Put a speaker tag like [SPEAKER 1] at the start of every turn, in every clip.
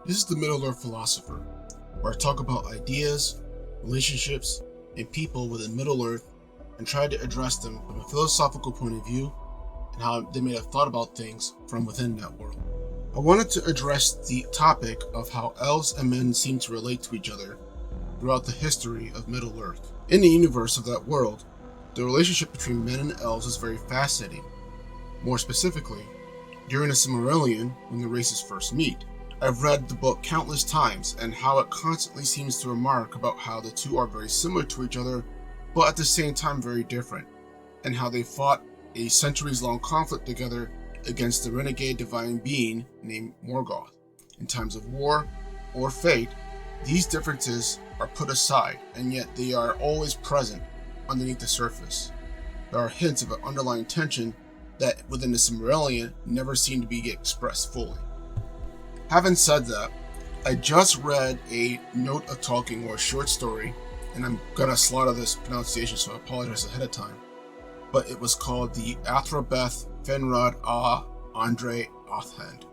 [SPEAKER 1] This is the Middle-earth philosopher, where I talk about ideas, relationships, and people within Middle-earth and try to address them from a philosophical point of view and how they may have thought about things from within that world. I wanted to address the topic of how elves and men seem to relate to each other throughout the history of Middle-earth. In the universe of that world, the relationship between men and elves is very fascinating. More specifically, during the Silmarillion, when the races first meet. I've read the book countless times and how it constantly seems to remark about how the two are very similar to each other, but at the same time very different, and how they fought a centuries-long conflict together against the renegade divine being named Morgoth. In times of war or fate, these differences are put aside, and yet they are always present underneath the surface. There are hints of an underlying tension that within the Silmarillion never seem to be expressed fully. Having said that, I just read a note of Tolkien or a short story, and I'm gonna slaughter this pronunciation, so I apologize ahead of time. But it was called the Athenbath Fenrod a Andre Othand.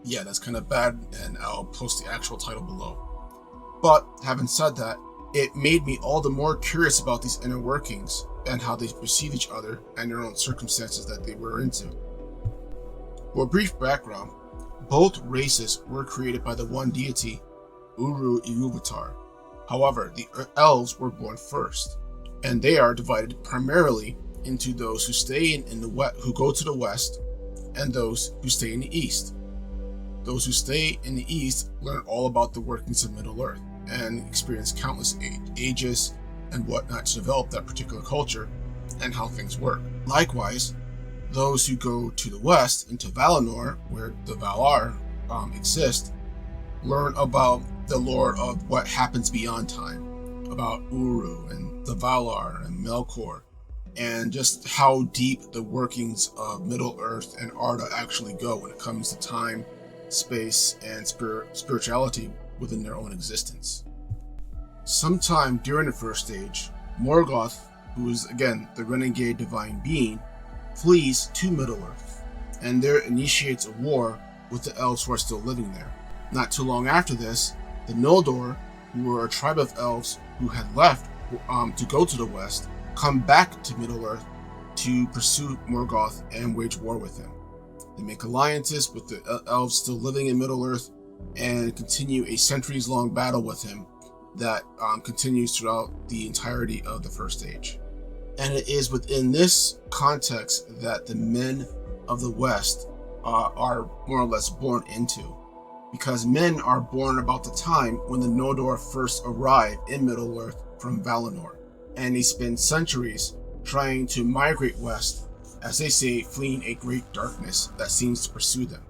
[SPEAKER 1] Yeah, that's kind of bad, and I'll post the actual title below. But having said that, it made me all the more curious about these inner workings and how they perceive each other and their own circumstances that they were into. For a brief background, both races were created by the one deity, Uru-Iluvatar. However, the elves were born first, and they are divided primarily into those who stay in the west, who go to the west, and those who stay in the east. Those who stay in the east learn all about the workings of Middle-earth and experience countless ages and whatnot to develop that particular culture and how things work. Likewise, those who go to the west into Valinor, where the Valar exist, learn about the lore of what happens beyond time, about Uru and the Valar and Melkor, and just how deep the workings of Middle-earth and Arda actually go when it comes to time, space, and spirituality within their own existence. Sometime during the First Age, Morgoth, who is again the renegade divine being, flees to Middle-earth, and there initiates a war with the elves who are still living there. Not too long after this, the Noldor, who were a tribe of elves who had left to go to the west, come back to Middle-earth to pursue Morgoth and wage war with him. They make alliances with the elves still living in Middle-earth and continue a centuries-long battle with him that continues throughout the entirety of the First Age. And it is within this context that the men of the West are more or less born into, because men are born about the time when the Noldor first arrive in Middle-earth from Valinor, and they spend centuries trying to migrate west, as they say, fleeing a great darkness that seems to pursue them.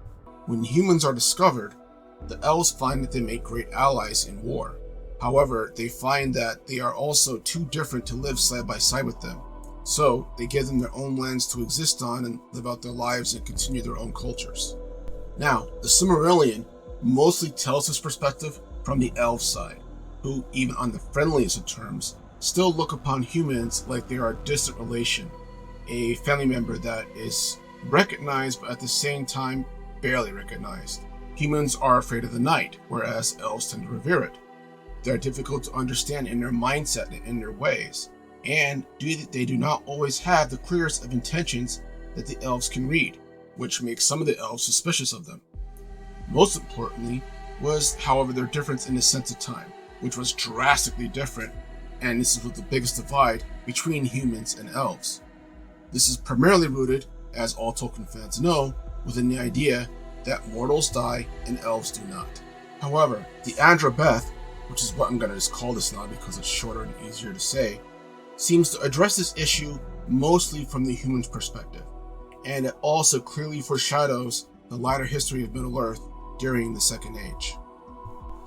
[SPEAKER 1] When humans are discovered, the elves find that they make great allies in war. However, they find that they are also too different to live side by side with them, so they give them their own lands to exist on and live out their lives and continue their own cultures. Now, the Silmarillion mostly tells this perspective from the elf side, who, even on the friendliest of terms, still look upon humans like they are a distant relation, a family member that is recognized but at the same time barely recognized. Humans are afraid of the night, whereas elves tend to revere it. They are difficult to understand in their mindset and in their ways, and they do not always have the clearest of intentions that the elves can read, which makes some of the elves suspicious of them. Most importantly was, however, their difference in the sense of time, which was drastically different, and this is what the biggest divide between humans and elves. This is primarily rooted, as all Tolkien fans know, within the idea that mortals die and elves do not. However, the Athenbath, which is what I'm going to just call this now because it's shorter and easier to say, seems to address this issue mostly from the human's perspective, and it also clearly foreshadows the latter history of Middle-earth during the Second Age.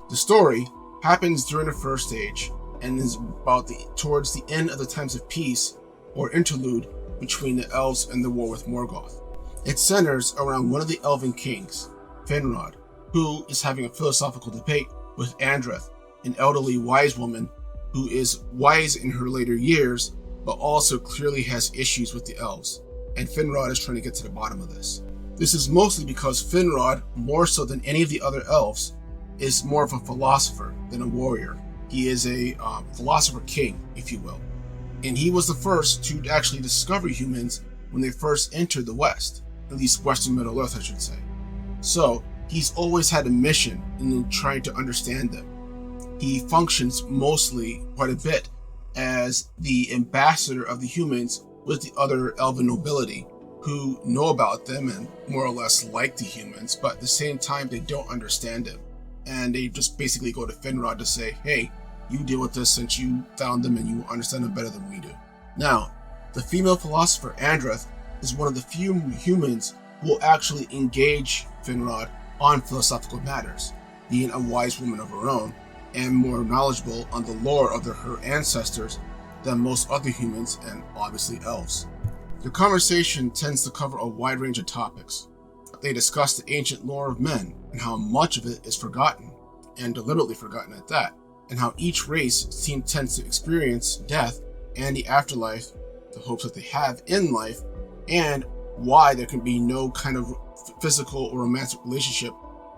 [SPEAKER 1] The story happens during the First Age and is about towards the end of the times of peace or interlude between the elves and the war with Morgoth. It centers around one of the elven kings, Finrod, who is having a philosophical debate with Andreth, an elderly wise woman who is wise in her later years, but also clearly has issues with the elves, and Finrod is trying to get to the bottom of this. This is mostly because Finrod, more so than any of the other elves, is more of a philosopher than a warrior. He is a philosopher king, if you will. And he was the first to actually discover humans when they first entered the West, at least Western Middle Earth, I should say. So he's always had a mission in trying to understand them. He functions mostly quite a bit as the ambassador of the humans with the other elven nobility who know about them and more or less like the humans, but at the same time they don't understand them. And they just basically go to Finrod to say, hey, you deal with this since you found them and you understand them better than we do. Now, the female philosopher Andreth is one of the few humans who will actually engage Finrod on philosophical matters, being a wise woman of her own and more knowledgeable on the lore of her ancestors than most other humans and obviously elves. The conversation tends to cover a wide range of topics. They discuss the ancient lore of men and how much of it is forgotten, and deliberately forgotten at that, and how each race tends to experience death and the afterlife, the hopes that they have in life, and why there can be no kind of physical or romantic relationship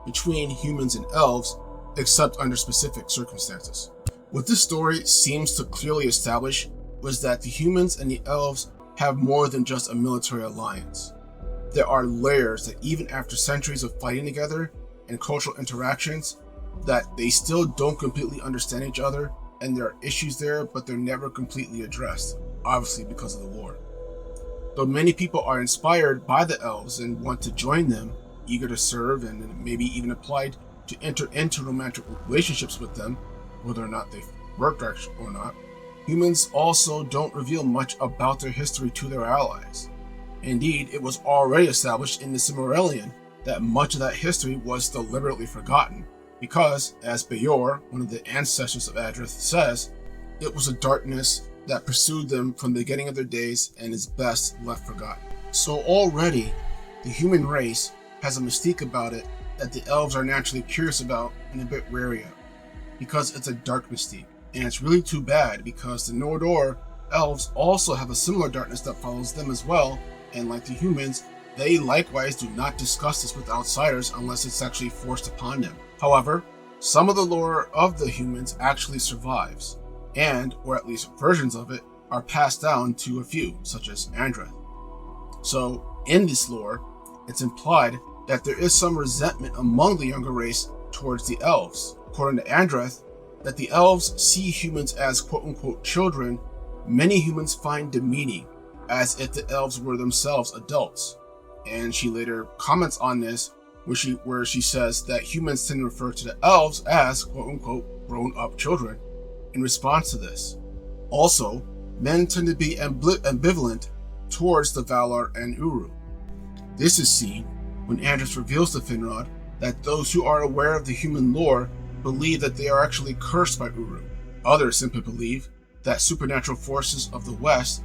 [SPEAKER 1] between humans and elves except under specific circumstances. What this story seems to clearly establish was that the humans and the elves have more than just a military alliance. There are layers that even after centuries of fighting together and cultural interactions, that they still don't completely understand each other, and there are issues there, but they're never completely addressed, obviously because of the war. Though many people are inspired by the elves and want to join them, eager to serve and maybe even applied to enter into romantic relationships with them, whether or not they've worked or not, humans also don't reveal much about their history to their allies. Indeed, it was already established in the Silmarillion that much of that history was deliberately forgotten, because, as Beor, one of the ancestors of Adrith, says, it was a darkness that pursued them from the beginning of their days and is best left forgotten. So already, the human race has a mystique about it that the elves are naturally curious about and a bit wary of, because it's a dark mystique. And it's really too bad, because the Noldor elves also have a similar darkness that follows them as well, and like the humans, they likewise do not discuss this with outsiders unless it's actually forced upon them. However, some of the lore of the humans actually survives, and, or at least versions of it, are passed down to a few, such as Andreth. So, in this lore, it's implied that there is some resentment among the younger race towards the elves. According to Andreth, that the elves see humans as quote-unquote children, many humans find demeaning, as if the elves were themselves adults. And she later comments on this, where she says that humans tend to refer to the elves as quote-unquote grown-up children in response to this. Also, men tend to be ambivalent towards the Valar and Uru. This is seen when Andreth reveals to Finrod that those who are aware of the human lore believe that they are actually cursed by Uru. Others simply believe that supernatural forces of the West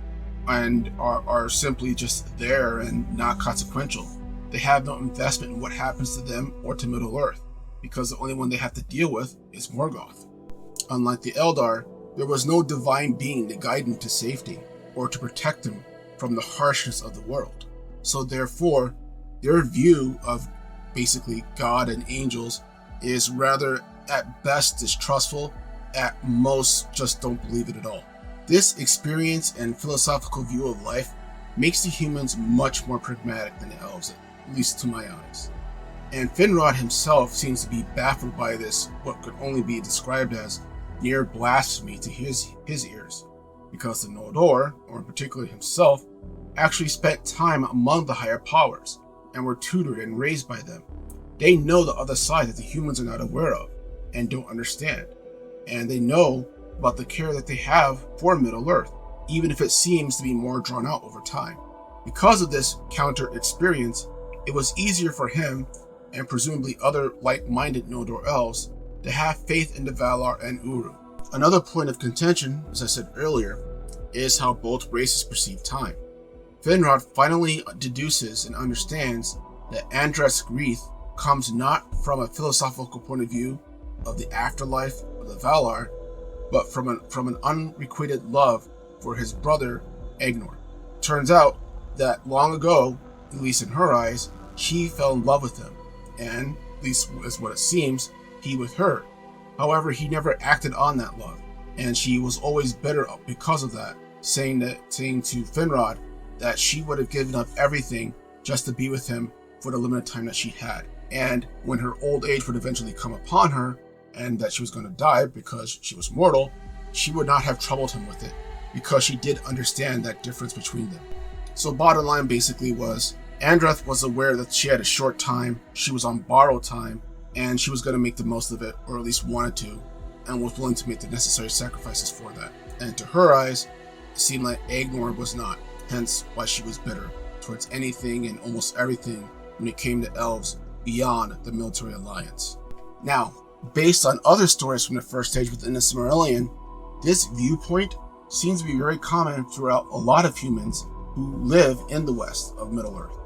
[SPEAKER 1] and are simply just there and not consequential. They have no investment in what happens to them or to Middle-earth, because the only one they have to deal with is Morgoth. Unlike the Eldar, there was no divine being to guide them to safety or to protect them from the harshness of the world. So therefore, their view of basically God and angels is rather at best distrustful, at most just don't believe it at all. This experience and philosophical view of life makes the humans much more pragmatic than the elves, at least to my eyes. And Finrod himself seems to be baffled by this, what could only be described as near blasphemy to his ears, because the Noldor, or in particular himself, actually spent time among the higher powers, and were tutored and raised by them. They know the other side that the humans are not aware of, and don't understand, and they know about the care that they have for Middle-earth, even if it seems to be more drawn out over time. Because of this counter experience, it was easier for him, and presumably other like-minded Noldor elves, to have faith in the Valar and Uru. Another point of contention, as I said earlier, is how both races perceive time. Finrod finally deduces and understands that Andreth's grief comes not from a philosophical point of view of the afterlife of the Valar, but from an unrequited love for his brother Egnor. Turns out that long ago, at least in her eyes, she fell in love with him, and, at least as what it seems, he with her. However, he never acted on that love, and she was always bitter because of that, saying to Finrod that she would have given up everything just to be with him for the limited time that she had. And when her old age would eventually come upon her, and that she was going to die because she was mortal, she would not have troubled him with it, because she did understand that difference between them. So bottom line basically was, Andreth was aware that she had a short time, she was on borrowed time, and she was going to make the most of it, or at least wanted to, and was willing to make the necessary sacrifices for that. And to her eyes, it seemed like Egnor was not, hence why she was bitter towards anything and almost everything when it came to elves beyond the military alliance. Now, based on other stories from the first stage within the Silmarillion, this viewpoint seems to be very common throughout a lot of humans who live in the west of Middle-earth,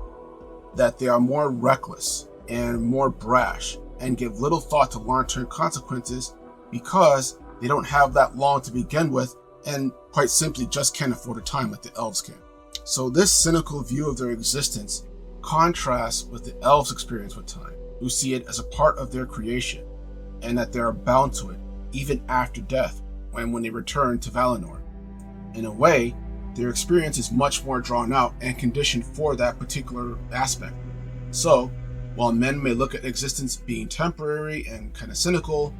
[SPEAKER 1] that they are more reckless and more brash and give little thought to long-term consequences because they don't have that long to begin with and quite simply just can't afford a time like the elves can. So this cynical view of their existence contrasts with the elves' experience with time, who see it as a part of their creation and that they are bound to it even after death when they return to Valinor. In a way, their experience is much more drawn out and conditioned for that particular aspect. So, while men may look at existence being temporary and kind of cynical,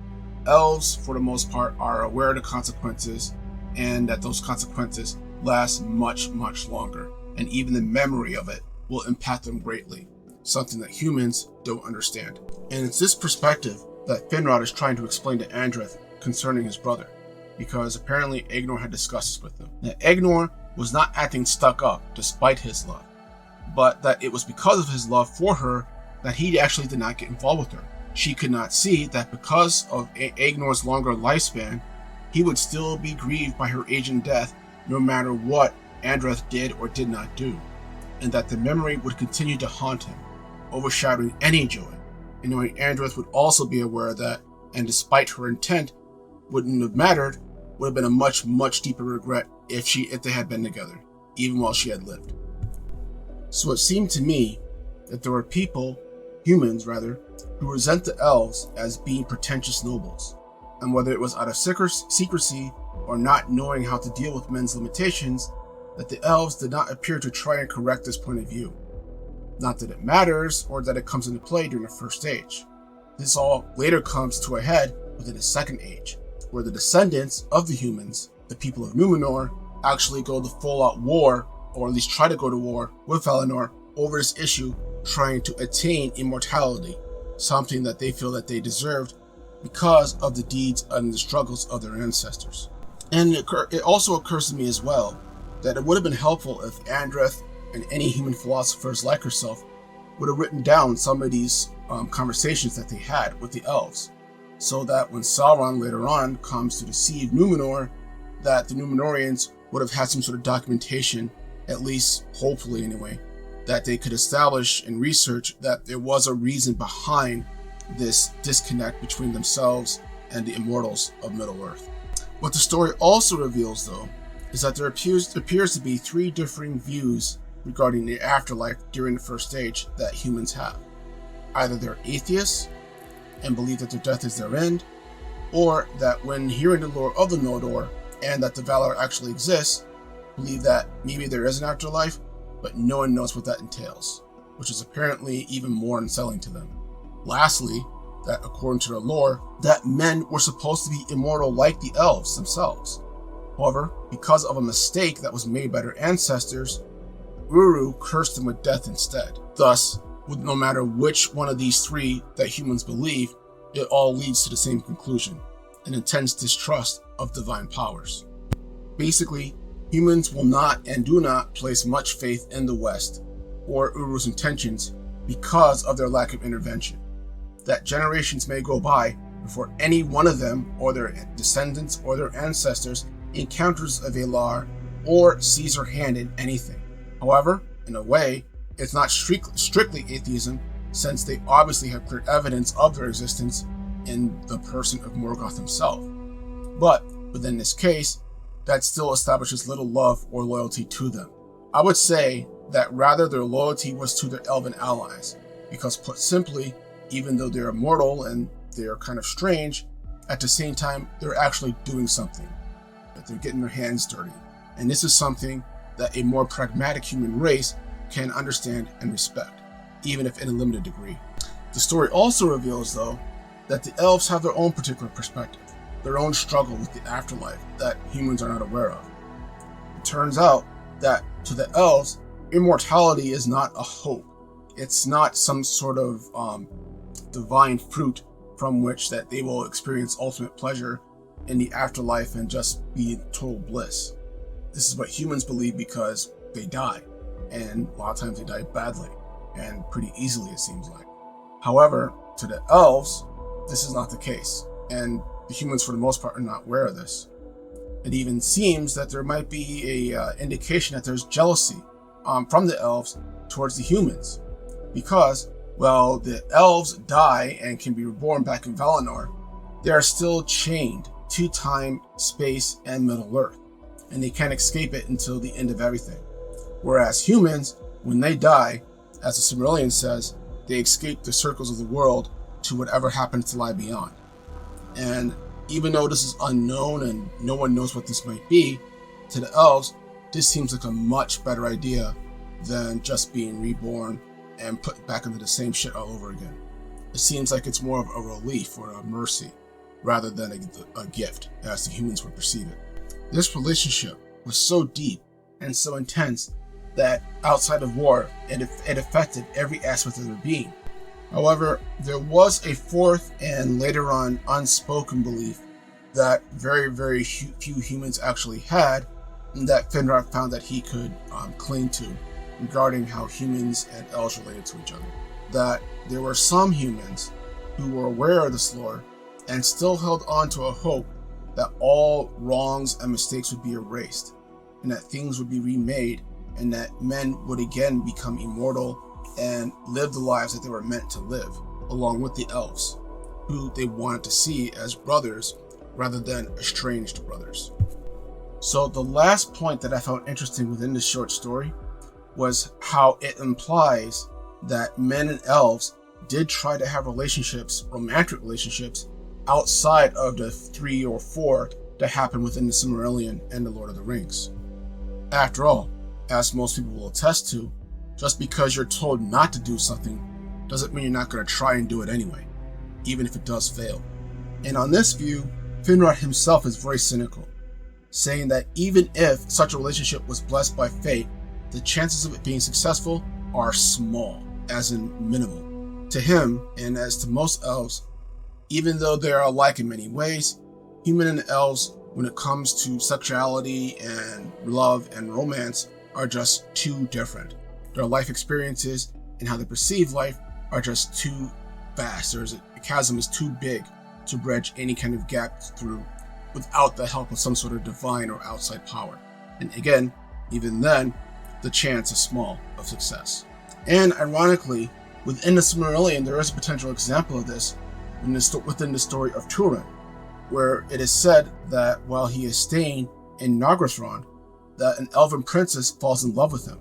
[SPEAKER 1] elves, for the most part, are aware of the consequences and that those consequences last much, much longer. And even the memory of it will impact them greatly, something that humans don't understand. And it's this perspective that Finrod is trying to explain to Andreth concerning his brother, because apparently Egnor had discussed this with him. That Egnor was not acting stuck up despite his love, but that it was because of his love for her that he actually did not get involved with her. She could not see that because of Egnor's longer lifespan, he would still be grieved by her age and death no matter what Andreth did or did not do, and that the memory would continue to haunt him, overshadowing any joy, and knowing Andreth would also be aware that, and despite her intent, wouldn't have mattered, would have been a much, much deeper regret if they had been together, even while she had lived. So it seemed to me that there were humans, who resent the elves as being pretentious nobles, and whether it was out of secrecy or not knowing how to deal with men's limitations, that the elves did not appear to try and correct this point of view. Not that it matters, or that it comes into play during the first age. This all later comes to a head within the second age, where the descendants of the humans, the people of Numenor, actually go to full-out war, or at least try to go to war with Valinor over this issue, trying to attain immortality, something that they feel that they deserved because of the deeds and the struggles of their ancestors. And it also occurs to me as well that it would have been helpful if Andreth and any human philosophers like herself would have written down some of these conversations that they had with the elves, so that when Sauron later on comes to deceive Numenor, that the Numenorians would have had some sort of documentation, at least hopefully anyway, that they could establish and research that there was a reason behind this disconnect between themselves and the immortals of Middle-earth. What the story also reveals, though, is that there appears to be three differing views regarding the afterlife during the first stage that humans have. Either they're atheists and believe that their death is their end, or that when hearing the lore of the Noldor and that the Valar actually exists, believe that maybe there is an afterlife, but no one knows what that entails, which is apparently even more unsettling to them. Lastly, that according to the lore, that men were supposed to be immortal like the elves themselves. However, because of a mistake that was made by their ancestors, Uru cursed them with death instead. Thus, no matter which one of these three that humans believe, it all leads to the same conclusion, an intense distrust of divine powers. Basically, humans will not and do not place much faith in the West or Uru's intentions because of their lack of intervention. That generations may go by before any one of them or their descendants or their ancestors encounters a Valar or sees her hand in anything. However, in a way, it's not strictly atheism, since they obviously have clear evidence of their existence in the person of Morgoth himself. But within this case, that still establishes little love or loyalty to them. I would say that rather their loyalty was to their elven allies, because put simply, even though they're immortal and they are kind of strange, at the same time, they're actually doing something, that they're getting their hands dirty. And this is something that a more pragmatic human race can understand and respect, even if in a limited degree. The story also reveals, though, that the elves have their own particular perspective, their own struggle with the afterlife that humans are not aware of. It turns out that to the elves, immortality is not a hope. It's not some sort of divine fruit from which that they will experience ultimate pleasure in the afterlife and just be in total bliss. This is what humans believe because they die, and a lot of times they die badly and pretty easily, it seems like. However, to the elves, this is not the case, and the humans for the most part are not aware of this. It even seems that there might be a indication that there's jealousy from the elves towards the humans, because, well, the elves die and can be reborn back in Valinor. They are still chained to time, space, and Middle Earth, and they can't escape it until the end of everything. Whereas humans, when they die, as the Silmarillion says, they escape the circles of the world to whatever happens to lie beyond. And even though this is unknown and no one knows what this might be, to the elves, this seems like a much better idea than just being reborn and put back into the same shit all over again. It seems like it's more of a relief or a mercy rather than a gift, as the humans would perceive it. This relationship was so deep and so intense that outside of war, it affected every aspect of their being. However, there was a fourth and later on unspoken belief that very, very few humans actually had, and that Finrod found that he could cling to regarding how humans and elves related to each other. That there were some humans who were aware of this lore and still held on to a hope that all wrongs and mistakes would be erased, and that things would be remade, and that men would again become immortal and live the lives that they were meant to live, along with the elves, who they wanted to see as brothers rather than estranged brothers. So the last point that I found interesting within this short story was how it implies that men and elves did try to have relationships, romantic relationships, outside of the 3 or 4 that happen within the Silmarillion and the Lord of the Rings. After all, as most people will attest to, just because you're told not to do something doesn't mean you're not going to try and do it anyway, even if it does fail. And on this view, Finrod himself is very cynical, saying that even if such a relationship was blessed by fate, the chances of it being successful are small, as in minimal. To him, and as to most elves, even though they are alike in many ways, human and elves, when it comes to sexuality and love and romance, are just too different. Their life experiences and how they perceive life are just too vast. The chasm is too big to bridge any kind of gap through without the help of some sort of divine or outside power. And again, even then, the chance is small of success. And ironically, within the Silmarillion, there is a potential example of this within the story of Turin, where it is said that while he is staying in Nargothrond, that an elven princess falls in love with him,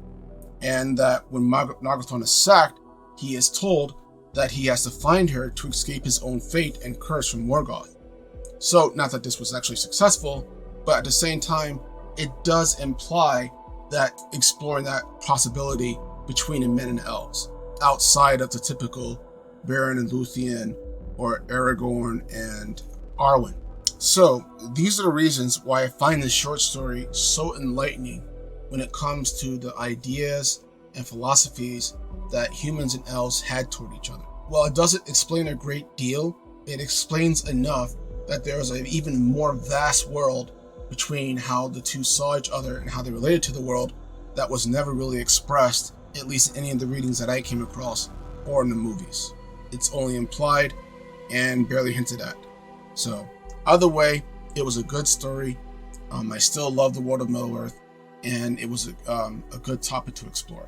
[SPEAKER 1] and that when Nargothrond is sacked, he is told that he has to find her to escape his own fate and curse from Morgoth. So, not that this was actually successful, but at the same time, it does imply that exploring that possibility between men and elves, outside of the typical Beren and Luthien, or Aragorn and Arwen. So, these are the reasons why I find this short story so enlightening when it comes to the ideas and philosophies that humans and elves had toward each other. While it doesn't explain a great deal, it explains enough that there is an even more vast world between how the two saw each other and how they related to the world that was never really expressed, at least in any of the readings that I came across or in the movies. It's only implied and barely hinted at. So, either way, it was a good story. I still love the world of Middle-earth, and it was a good topic to explore.